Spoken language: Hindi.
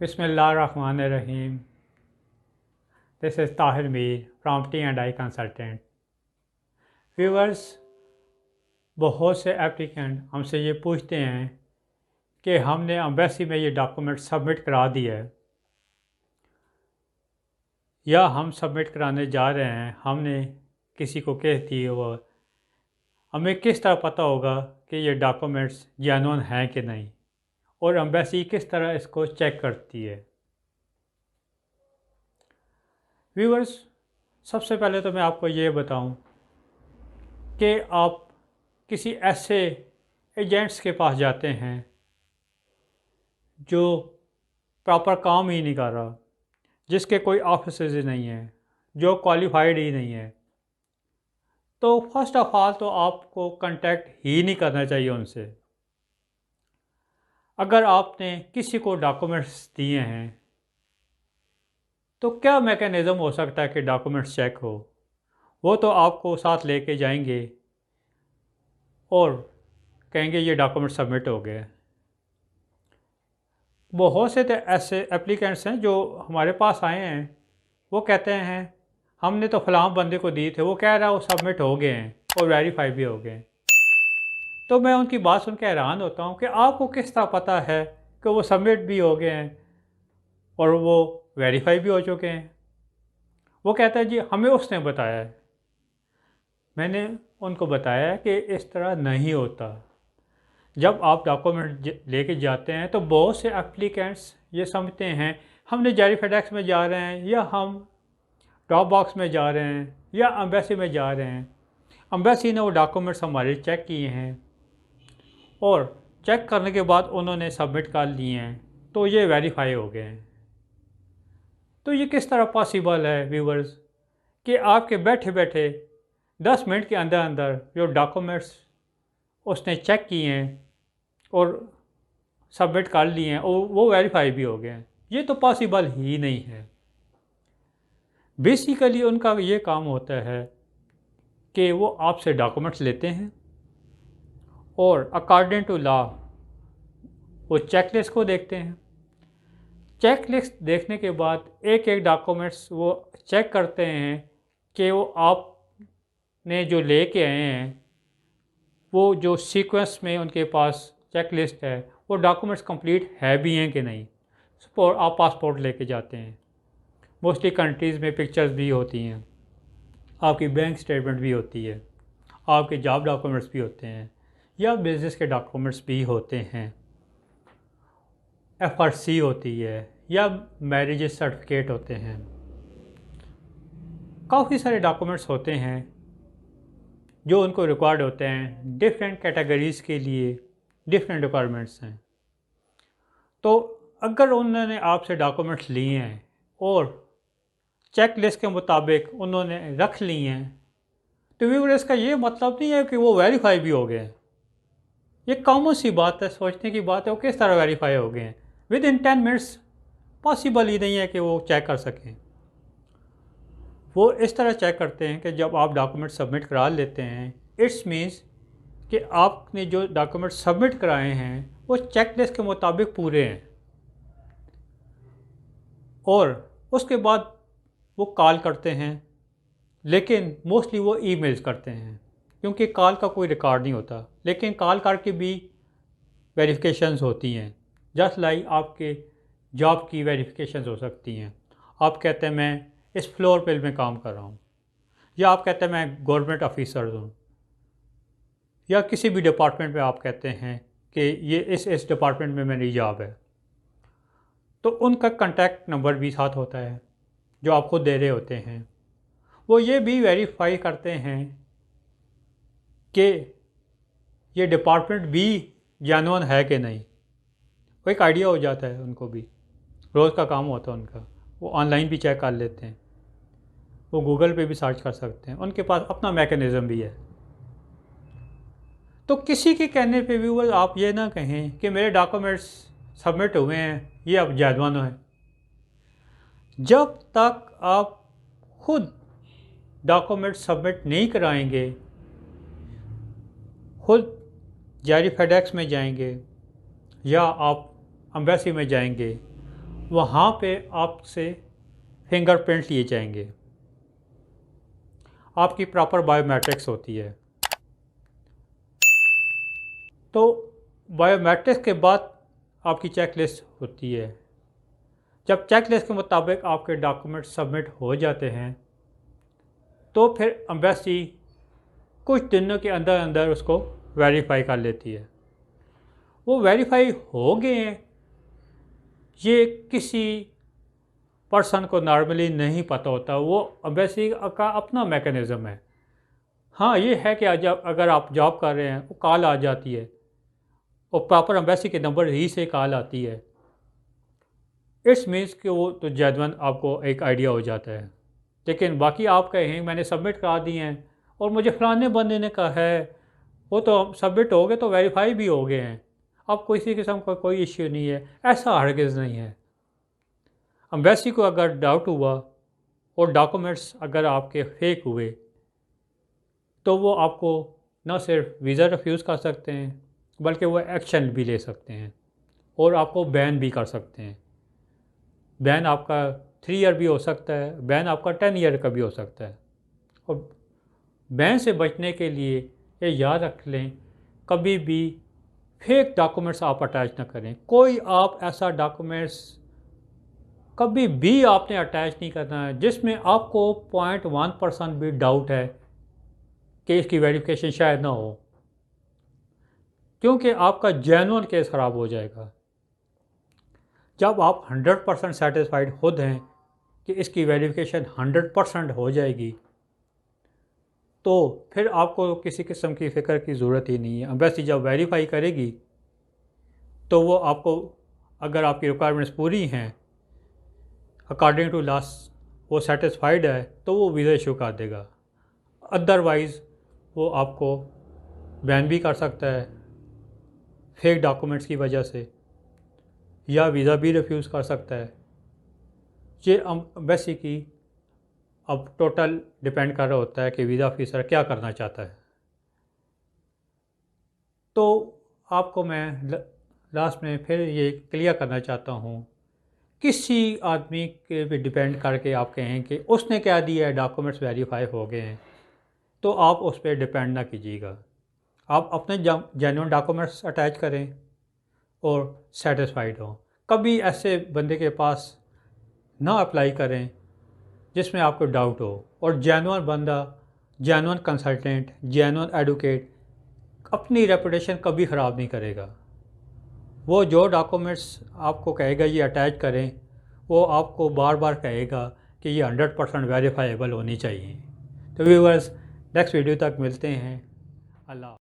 Bismillahirrahmanirrahim. This is Tahir Mir from T&I Consultant. Viewers, बहुत से एप्लीकेंट हमसे ये पूछते हैं कि हमने एम्बेसी में ये डॉक्यूमेंट सबमिट करा दिया है या हम सबमिट कराने जा रहे हैं, हमने किसी को कह दी वो, हमें किस तरह पता होगा कि ये डॉक्यूमेंट्स जेन्युइन हैं कि नहीं, और एम्बेसी किस तरह इसको चेक करती है। व्यूवर्स, सबसे पहले तो मैं आपको ये बताऊं कि आप किसी ऐसे एजेंट्स के पास जाते हैं जो प्रॉपर काम ही नहीं कर रहा, जिसके कोई ऑफिसेज ही नहीं है, जो क्वालिफाइड ही नहीं है, तो फर्स्ट ऑफ ऑल तो आपको कांटेक्ट ही नहीं करना चाहिए उनसे। अगर आपने किसी को डॉक्यूमेंट्स दिए हैं तो क्या मैकेनिज़्म हो सकता है कि डॉक्यूमेंट्स चेक हो? वो तो आपको साथ लेके जाएंगे और कहेंगे ये डॉक्यूमेंट सबमिट हो गए। बहुत से तो ऐसे एप्लीकेंट्स हैं जो हमारे पास आए हैं, वो कहते हैं हमने तो फलां बंदे को दिए थे, वो कह रहा है वो सबमिट हो गए हैं और वेरीफाई भी हो गए। तो मैं उनकी बात सुन के हैरान होता हूँ कि आपको किस तरह पता है कि वो सबमिट भी हो गए हैं और वो वेरीफाई भी हो चुके हैं? वो कहता है जी हमें उसने बताया है। मैंने उनको बताया कि इस तरह नहीं होता। जब आप डॉक्यूमेंट लेके जाते हैं तो बहुत से एप्लीकेंट्स ये समझते हैं हमने जारी फेडेक्स में जा रहे हैं या हम ड्रॉप बॉक्स में जा रहे हैं या एम्बेसी में जा रहे हैं। एम्बेसी ने वो डॉक्यूमेंट्स हमारे चेक किए हैं और चेक करने के बाद उन्होंने सबमिट कर लिए हैं, तो ये वेरीफाई हो गए हैं। तो ये किस तरह पॉसिबल है व्यूवर्स कि आपके बैठे बैठे 10 मिनट के अंदर अंदर जो डॉक्यूमेंट्स उसने चेक किए हैं और सबमिट कर लिए हैं और वो वेरीफाई भी हो गए हैं? ये तो पॉसिबल ही नहीं है। बेसिकली उनका ये काम होता है कि वो आपसे डॉक्यूमेंट्स लेते हैं और अकॉर्डिंग टू लॉ वो चेकलिस्ट को देखते हैं। चेकलिस्ट देखने के बाद एक एक डॉक्यूमेंट्स वो चेक करते हैं कि वो आपने जो लेके आए हैं वो जो सीक्वेंस में उनके पास चेकलिस्ट है वो डॉक्यूमेंट्स कंप्लीट है भी हैं कि नहीं। सपोज आप पासपोर्ट लेके जाते हैं, मोस्टली कंट्रीज़ में पिक्चर्स भी होती हैं, आपकी बैंक स्टेटमेंट भी होती है, आपके जॉब डॉक्यूमेंट्स भी होते हैं या बिज़नेस के डॉक्यूमेंट्स भी होते हैं, FRC होती है या मैरिज सर्टिफिकेट होते हैं। काफ़ी सारे डॉक्यूमेंट्स होते हैं जो उनको रिक्वायर्ड होते हैं। डिफरेंट कैटेगरीज़ के लिए डिफरेंट रिक्वायरमेंट्स हैं। तो अगर उन्होंने आपसे डॉक्यूमेंट्स लिए हैं और चेक लिस्ट के मुताबिक उन्होंने रख लिए हैं, तो व्यूअर इसका ये मतलब नहीं है कि वो वेरीफाई भी हो गए हैं। ये कॉमन सी बात है, सोचने की बात है वो किस तरह वेरीफाई हो गए हैं। विद इन 10 मिनट्स पॉसिबल ही नहीं है कि वो चेक कर सकें। वो इस तरह चेक करते हैं कि जब आप डॉक्यूमेंट सबमिट करा लेते हैं, इट्स मीन्स कि आपने जो डॉक्यूमेंट सबमिट कराए हैं वो चेकलिस्ट के मुताबिक पूरे हैं, और उसके बाद वो कॉल करते हैं। लेकिन मोस्टली वो ईमेल्स करते हैं क्योंकि कॉल का कोई रिकॉर्ड नहीं होता, लेकिन कॉल करके भी वेरिफिकेशंस होती हैं। जस्ट लाइक आपके जॉब की वेरिफिकेशंस हो सकती हैं। आप कहते हैं मैं इस फ्लोर पे में काम कर रहा हूँ, या आप कहते हैं मैं गवर्नमेंट ऑफिसर हूँ, या किसी भी डिपार्टमेंट में आप कहते हैं कि ये इस डिपार्टमेंट में मेरी जॉब है, तो उनका कॉन्टैक्ट नंबर भी साथ होता है जो आप खुद दे रहे होते हैं। वो ये भी वेरीफाई करते हैं कि ये डिपार्टमेंट भी जेन्युइन है कि नहीं। वो एक आइडिया हो जाता है उनको भी, रोज़ का काम होता है उनका। वो ऑनलाइन भी चेक कर लेते हैं, वो गूगल पे भी सर्च कर सकते हैं, उनके पास अपना मैकेनिज़्म भी है। तो किसी के कहने पे भी वो आप ये ना कहें कि मेरे डॉक्यूमेंट्स सबमिट हुए हैं, ये अब जेन्युइन है। जब तक आप खुद डॉक्यूमेंट सबमिट नहीं कराएंगे, खुद जारी फेडेक्स में जाएंगे या आप एम्बेसी में जाएंगे वहाँ पे आपसे फिंगरप्रिंट लिए जाएंगे, आपकी प्रॉपर बायोमेट्रिक्स होती है। तो बायोमेट्रिक्स के बाद आपकी चेक लिस्ट होती है। जब चेक लिस्ट के मुताबिक आपके डॉक्यूमेंट सबमिट हो जाते हैं तो फिर एम्बेसी कुछ दिनों के अंदर अंदर उसको वेरीफाई कर लेती है। वो वेरीफाई हो गए हैं ये किसी पर्सन को नॉर्मली नहीं पता होता, वो एम्बेसी का अपना मैकेनिज़्म है। हाँ ये है कि अगर आप जॉब कर रहे हैं वो कॉल आ जाती है और प्रॉपर एम्बेसी के नंबर ही से कॉल आती है, इट्स मीन्स कि वो तो जेन्युइन आपको एक आइडिया हो जाता है। लेकिन बाकी आप कहें मैंने सबमिट करा दिए हैं और मुझे फलाने बंदे ने कहा है, वो तो सबमिट हो गए तो वेरीफाई भी हो गए हैं, अब किसी किस्म का कोई इश्यू नहीं है, ऐसा हरगिज़ नहीं है। एम्बेसी को अगर डाउट हुआ और डॉक्यूमेंट्स अगर आपके फेक हुए तो वो आपको न सिर्फ वीज़ा रिफ्यूज़ कर सकते हैं बल्कि वो एक्शन भी ले सकते हैं और आपको बैन भी कर सकते हैं। बैन आपका 3 ईयर भी हो सकता है, बैन आपका 10 ईयर का भी हो सकता है। और बैन से बचने के लिए ये याद रख लें, कभी भी फेक डॉक्यूमेंट्स आप अटैच ना करें। कोई आप ऐसा डॉक्यूमेंट्स कभी भी आपने अटैच नहीं करना है जिसमें आपको 0.1% भी डाउट है कि इसकी वेरिफिकेशन शायद ना हो, क्योंकि आपका जेन्युइन केस ख़राब हो जाएगा। जब आप 100% सेटिस्फाइड खुद हैं कि इसकी वेरिफिकेशन 100% हो जाएगी तो फिर आपको किसी किस्म की फ़िक्र की ज़रूरत ही नहीं है। एम्बेसी जब वेरीफाई करेगी तो वो आपको, अगर आपकी रिक्वायरमेंट्स पूरी हैं अकॉर्डिंग टू लॉ, वो सेटिस्फाइड है तो वो वीज़ा इशू कर देगा। अदरवाइज़ वो आपको बैन भी कर सकता है फेक डॉक्यूमेंट्स की वजह से, या वीज़ा भी रिफ्यूज़ कर सकता है। ये एम्बेसी की अब टोटल डिपेंड कर रहा होता है कि वीज़ा ऑफिसर क्या करना चाहता है। तो आपको मैं लास्ट में फिर ये क्लियर करना चाहता हूँ, किसी आदमी के पे डिपेंड करके आप कहें कि उसने क्या दिया है, डॉक्यूमेंट्स वेरीफाई हो गए हैं, तो आप उस पर डिपेंड ना कीजिएगा। आप अपने जेन्युइन डॉक्यूमेंट्स अटैच करें और सेटिस्फाइड हों। कभी ऐसे बंदे के पास ना अप्लाई करें जिसमें आपको डाउट हो। और जेन्युइन बंदा, जेन्युइन कंसल्टेंट, जेन्युइन एडवोकेट अपनी रेपुटेशन कभी ख़राब नहीं करेगा। वो जो डॉक्यूमेंट्स आपको कहेगा ये अटैच करें, वो आपको बार बार कहेगा कि ये 100% वेरीफाइबल होनी चाहिए। तो व्यूअर्स, नेक्स्ट वीडियो तक मिलते हैं। अल्लाह।